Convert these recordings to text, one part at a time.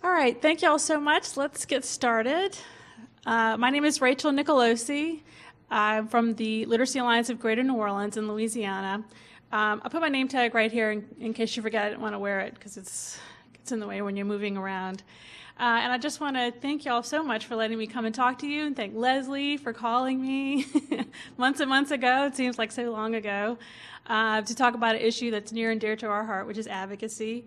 All right, thank you all so much. Let's get started. My name is Rachel Nicolosi. I'm from the Literacy Alliance of Greater New Orleans in Louisiana. I put my name tag right here in case you forget I didn't want to wear it because it's in the way when you're moving around. And I just want to thank you all so much for letting me come and talk to you, and thank Leslie for calling me months and months ago, it seems like so long ago, to talk about an issue that's near and dear to our heart, which is advocacy.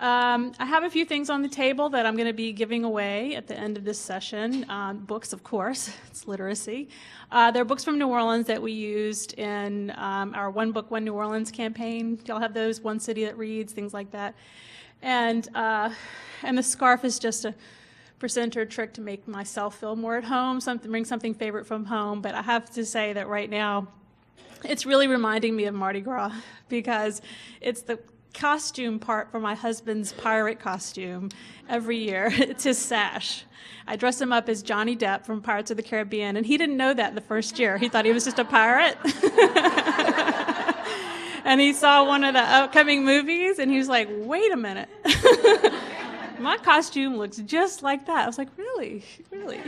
I have a few things on the table that I'm going to be giving away at the end of this session. Books, of course, it's literacy. There are books from New Orleans that we used in our One Book, One New Orleans campaign. Y'all have those, One City That Reads, things like that. And the scarf is just a presenter trick to make myself feel more at home, bring something favorite from home. But I have to say that right now, it's really reminding me of Mardi Gras because it's the costume part for my husband's pirate costume every year. It's his sash. I dress him up as Johnny Depp from Pirates of the Caribbean, and he didn't know that the first year. He thought he was just a pirate. And he saw one of the upcoming movies, and he was like, wait a minute. My costume looks just like that. I was like, really? Really?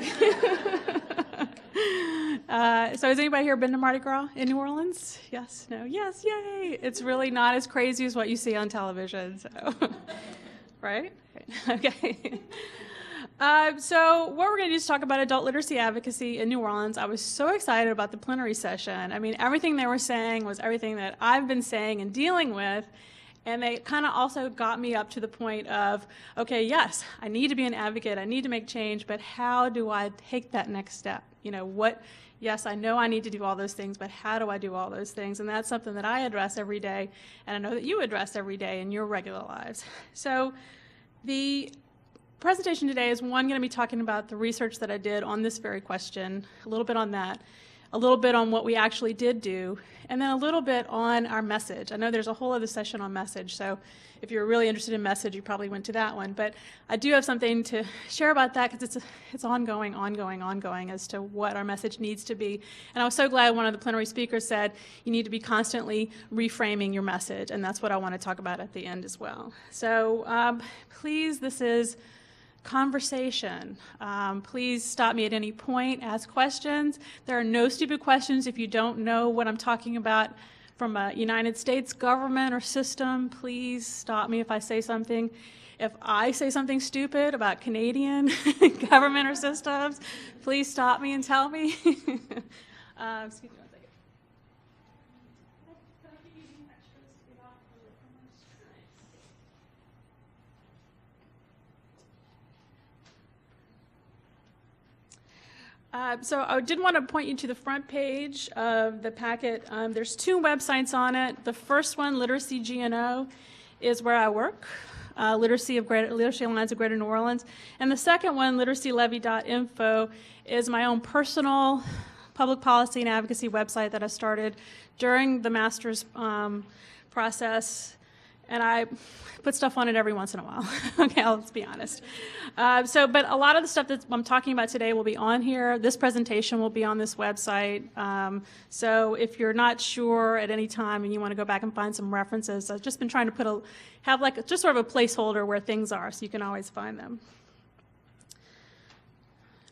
So has anybody here been to Mardi Gras in New Orleans? Yes? No? Yes? Yay! It's really not as crazy as what you see on television. So, right? Okay. So what we're going to do is talk about adult literacy advocacy in New Orleans. I was so excited about the plenary session. I mean, everything they were saying was everything that I've been saying and dealing with. And they kind of also got me up to the point of, okay, yes, I need to be an advocate, I need to make change, but how do I take that next step? You know, yes, I know I need to do all those things, but how do I do all those things? And that's something that I address every day, and I know that you address every day in your regular lives. So the presentation today is going to be talking about the research that I did on this very question, a little bit on that, a little bit on what we actually did do, and then a little bit on our message. I know there's a whole other session on message, so if you're really interested in message, you probably went to that one. But I do have something to share about that because it's ongoing as to what our message needs to be. And I was so glad one of the plenary speakers said you need to be constantly reframing your message, and that's what I want to talk about at the end as well. So please, this is conversation. Please stop me at any point, ask questions. There are no stupid questions if you don't know what I'm talking about from a United States government or system. Please stop me if I say something. If I say something stupid about Canadian government or systems, please stop me and tell me. Excuse me one second. So I did want to point you to the front page of the packet. There's two websites on it. The first one, Literacy GNO, is where I work, Literacy Alliance of Greater New Orleans. And the second one, liberacylevy.info, is my own personal public policy and advocacy website that I started during the master's process. And I put stuff on it every once in a while. Okay, let's be honest. But a lot of the stuff that I'm talking about today will be on here. This presentation will be on this website. So if you're not sure at any time and you want to go back and find some references, I've just been trying to have just sort of a placeholder where things are so you can always find them.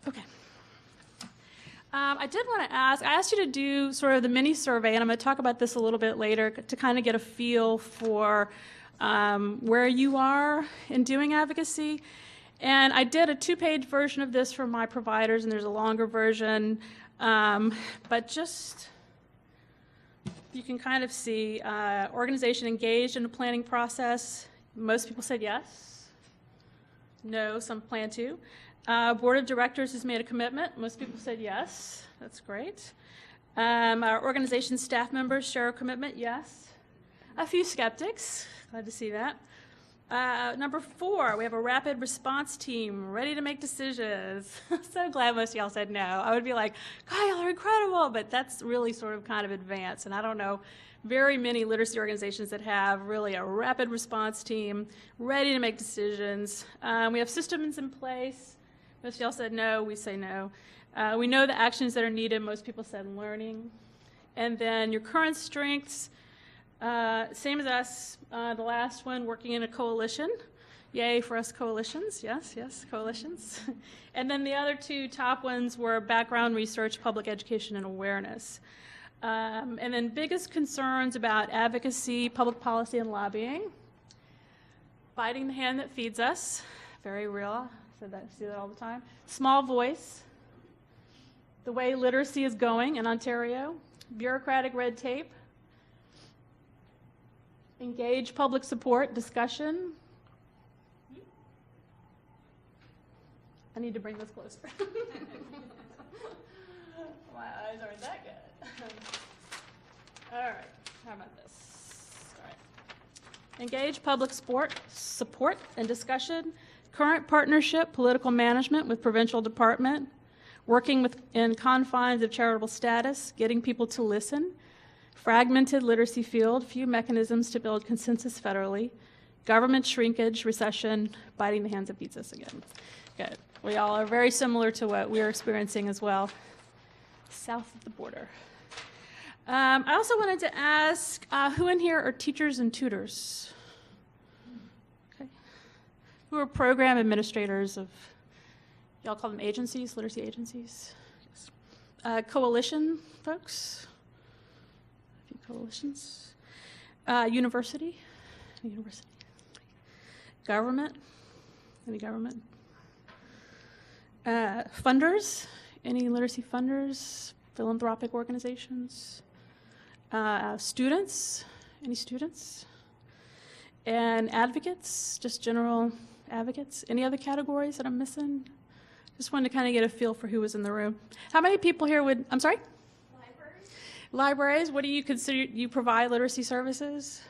Okay. I did want to ask, I asked you to do sort of the mini survey, and I'm going to talk about this a little bit later to kind of get a feel for where you are in doing advocacy. And I did a 2-page version of this for my providers, and there's a longer version. But just, you can kind of see organization engaged in the planning process. Most people said yes. No, some plan to. Board of Directors has made a commitment. Most people said yes. That's great. Our organization staff members share a commitment. Yes. A few skeptics. Glad to see that. Number 4, we have a rapid response team ready to make decisions. So glad most of y'all said no. I would be like, God, y'all are incredible, but that's really sort of kind of advanced. And I don't know very many literacy organizations that have really a rapid response team ready to make decisions. We have systems in place. Most of y'all said no, we say no. We know the actions that are needed. Most people said learning. And then your current strengths, same as us, the last one, working in a coalition. Yay for us coalitions. Yes, yes, coalitions. And then the other two top ones were background research, public education, and awareness. And then biggest concerns about advocacy, public policy, and lobbying. Biting the hand that feeds us, very real. See that all the time. Small voice. The way literacy is going in Ontario. Bureaucratic red tape. Engage public support, discussion. I need to bring this closer. My eyes aren't that good. All right, how about this? All right. Engage public support and discussion. Current partnership, political management with provincial department. Working in confines of charitable status, getting people to listen. Fragmented literacy field, few mechanisms to build consensus federally. Government shrinkage, recession, biting the hands that feeds us again. Good. We all are very similar to what we're experiencing as well, south of the border. I also wanted to ask, who in here are teachers and tutors? Okay. Who are program administrators of, y'all call them agencies, literacy agencies? Yes. Coalition folks? A few coalitions. University? Government? Any government? Funders? Any literacy funders? Philanthropic organizations? Students? Any students? And advocates? Just general advocates? Any other categories that I'm missing? Just wanted to kind of get a feel for who was in the room. How many people here would, I'm sorry? Libraries. Libraries, what do you consider, you provide literacy services?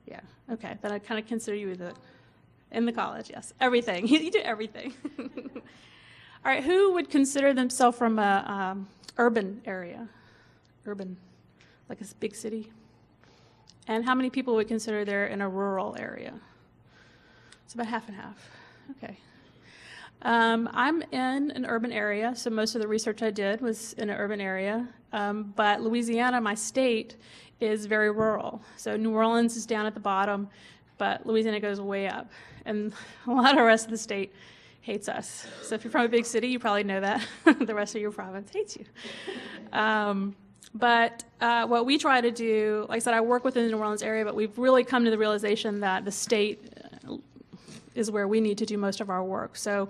Yeah, okay, then I kind of consider you in the college, yes. Everything, you do everything. All right, who would consider themselves from a urban area? Urban, like a big city? And how many people would consider they're in a rural area? It's about half and half, okay. I'm in an urban area, so most of the research I did was in an urban area, but Louisiana, my state, is very rural. So New Orleans is down at the bottom, but Louisiana goes way up. And a lot of the rest of the state hates us. So if you're from a big city, you probably know that. The rest of your province hates you. But what we try to do, like I said, I work within the New Orleans area, but we've really come to the realization that the state is where we need to do most of our work. So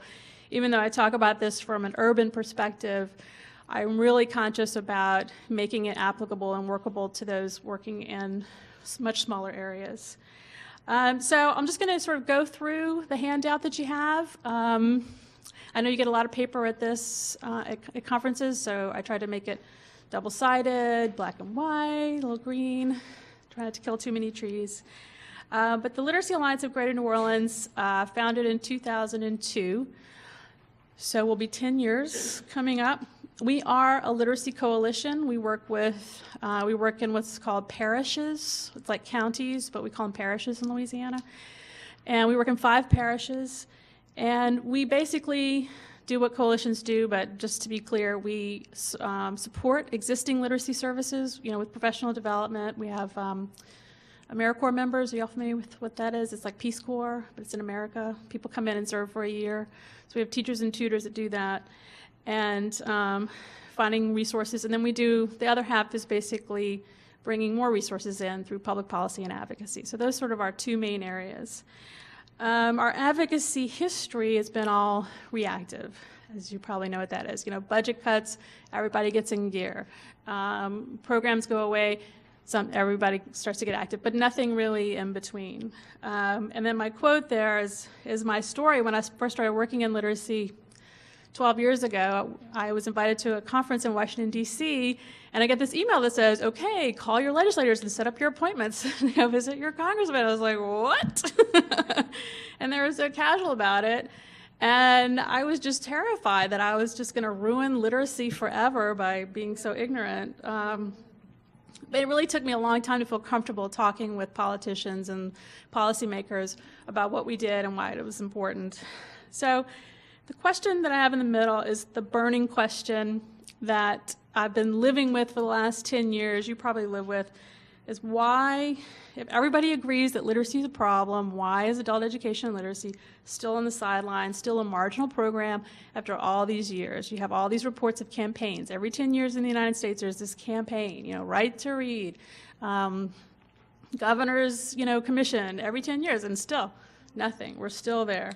even though I talk about this from an urban perspective, I'm really conscious about making it applicable and workable to those working in much smaller areas. So I'm just going to sort of go through the handout that you have. I know you get a lot of paper at this at conferences, so I try to make it double-sided, black and white, a little green, try not to kill too many trees. But the Literacy Alliance of Greater New Orleans, founded in 2002, so we'll be 10 years coming up. We are a literacy coalition. We work in what's called parishes. It's like counties, but we call them parishes in Louisiana. And we work in 5 parishes. And we basically do what coalitions do, but just to be clear, we support existing literacy services, with professional development. We have AmeriCorps members. Are you all familiar with what that is? It's like Peace Corps, but it's in America. People come in and serve for a year. So we have teachers and tutors that do that. And finding resources. And then the other half is basically bringing more resources in through public policy and advocacy. So those sort of our 2 main areas. Our advocacy history has been all reactive, as you probably know what that is. Budget cuts, everybody gets in gear. Programs go away, everybody starts to get active, but nothing really in between. And then my quote there is my story. When I first started working in literacy 12 years ago, I was invited to a conference in Washington, D.C., and I get this email that says, okay, call your legislators and set up your appointments to go visit your congressman. I was like, what? And they were so casual about it. And I was just terrified that I was just going to ruin literacy forever by being so ignorant. But it really took me a long time to feel comfortable talking with politicians and policymakers about what we did and why it was important. So the question that I have in the middle is the burning question that I've been living with for the last 10 years, you probably live with. is why, if everybody agrees that literacy is a problem, why is adult education and literacy still on the sidelines, still a marginal program after all these years? You have all these reports of campaigns. Every 10 years in the United States, there's this campaign, right to read, governor's, commission every 10 years, and still nothing. We're still there.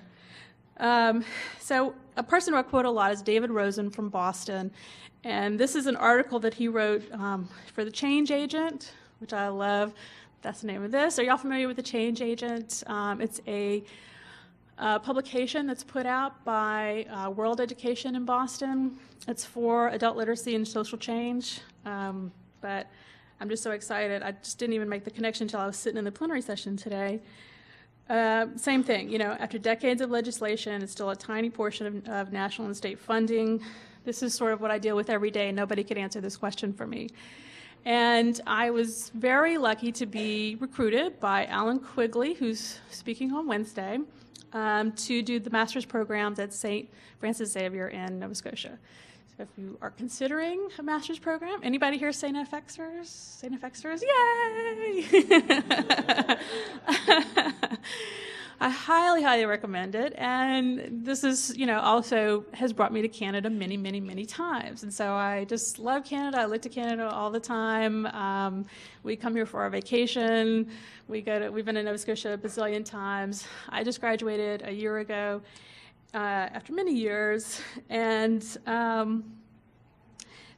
So a person who I quote a lot is David Rosen from Boston, and this is an article that he wrote for The Change Agent, which I love. That's the name of this. Are y'all familiar with The Change Agent? It's a publication that's put out by World Education in Boston. It's for adult literacy and social change, but I'm just so excited. I just didn't even make the connection until I was sitting in the plenary session today. Same thing, after decades of legislation, it's still a tiny portion of national and state funding. This is sort of what I deal with every day, and nobody could answer this question for me. And I was very lucky to be recruited by Alan Quigley, who's speaking on Wednesday, to do the master's programs at St. Francis Xavier in Nova Scotia. So if you are considering a master's program, anybody here St. FXers? St. FXers? Yay! I highly, highly recommend it. And this is, also has brought me to Canada many, many, many times. And so I just love Canada. I look to Canada all the time. We come here for our vacation. We've been in Nova Scotia a bazillion times. I just graduated a year ago after many years. And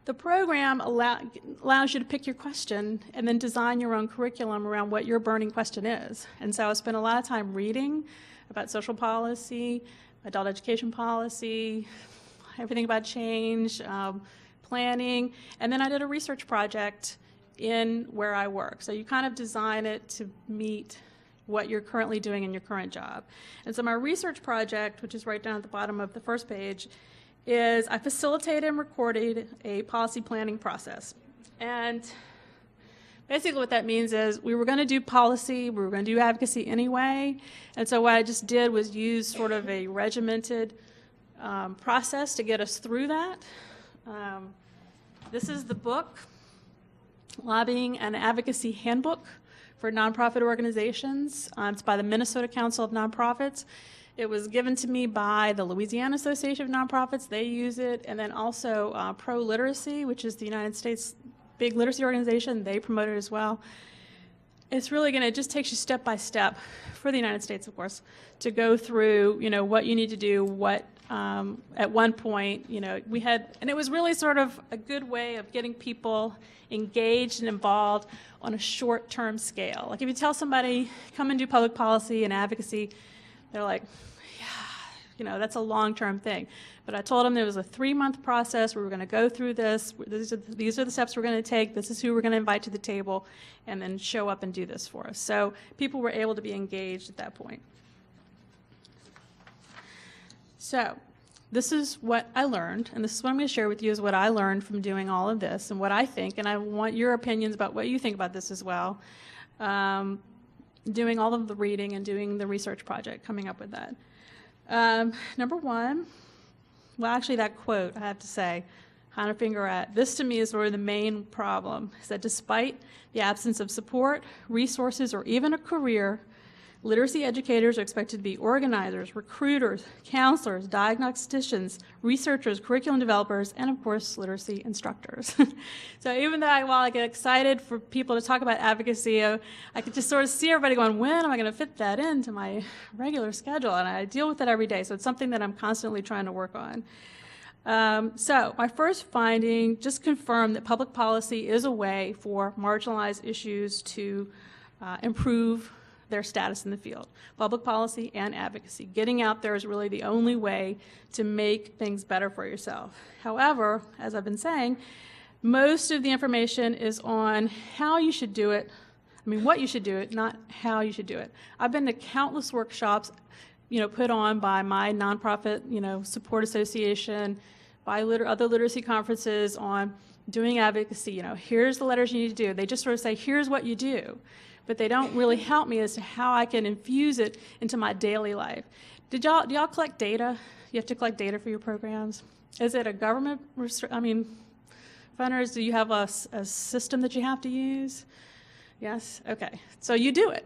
the program allows you to pick your question and then design your own curriculum around what your burning question is. And so I spent a lot of time reading about social policy, adult education policy, everything about change, planning, and then I did a research project in where I work. So you kind of design it to meet what you're currently doing in your current job. And so my research project, which is right down at the bottom of the first page, is I facilitated and recorded a policy planning process. And basically what that means is we were going to do policy, we were going to do advocacy anyway, and so what I just did was use sort of a regimented process to get us through that. This is the book, Lobbying and Advocacy Handbook for Nonprofit Organizations. It's by the Minnesota Council of Nonprofits. It was given to me by the Louisiana Association of Nonprofits. They use it. And then also Pro Literacy, which is the United States' big literacy organization. They promote it as well. It's really it just takes you step by step, for the United States, of course, to go through, what you need to do, what, at one point, we had, and it was really sort of a good way of getting people engaged and involved on a short-term scale. Like if you tell somebody, come and do public policy and advocacy, they're like, yeah, that's a long-term thing. But I told them there was a 3-month process. We were going to go through this. These are the steps we're going to take. This is who we're going to invite to the table, and then show up and do this for us. So people were able to be engaged at that point. So this is what I learned, and this is what I'm going to share with you is what I learned from doing all of this and what I think, and I want your opinions about what you think about this as well. Doing all of the reading and doing the research project, coming up with that. Number one, well, actually that quote, I have to say, Hannah Fingerat, this to me is sort of the main problem, is that despite the absence of support, resources, or even a career, literacy educators are expected to be organizers, recruiters, counselors, diagnosticians, researchers, curriculum developers, and of course, literacy instructors. So even though while I get excited for people to talk about advocacy, I could just sort of see everybody going, when am I going to fit that into my regular schedule? And I deal with it every day, so it's something that I'm constantly trying to work on. So my first finding just confirmed that public policy is a way for marginalized issues to improve their status in the field. Public policy and advocacy. Getting out there is really the only way to make things better for yourself. However, as I've been saying, most of the information is on how you should do it. I mean, what you should do it, not how you should do it. I've been to countless workshops, put on by my nonprofit, support association, by other literacy conferences on doing advocacy. Here's the letters you need to do. They just sort of say, here's what you do. But they don't really help me as to how I can infuse it into my daily life. Do y'all collect data? You have to collect data for your programs? Is it a government, funders, do you have a system that you have to use? Yes? Okay. So you do it.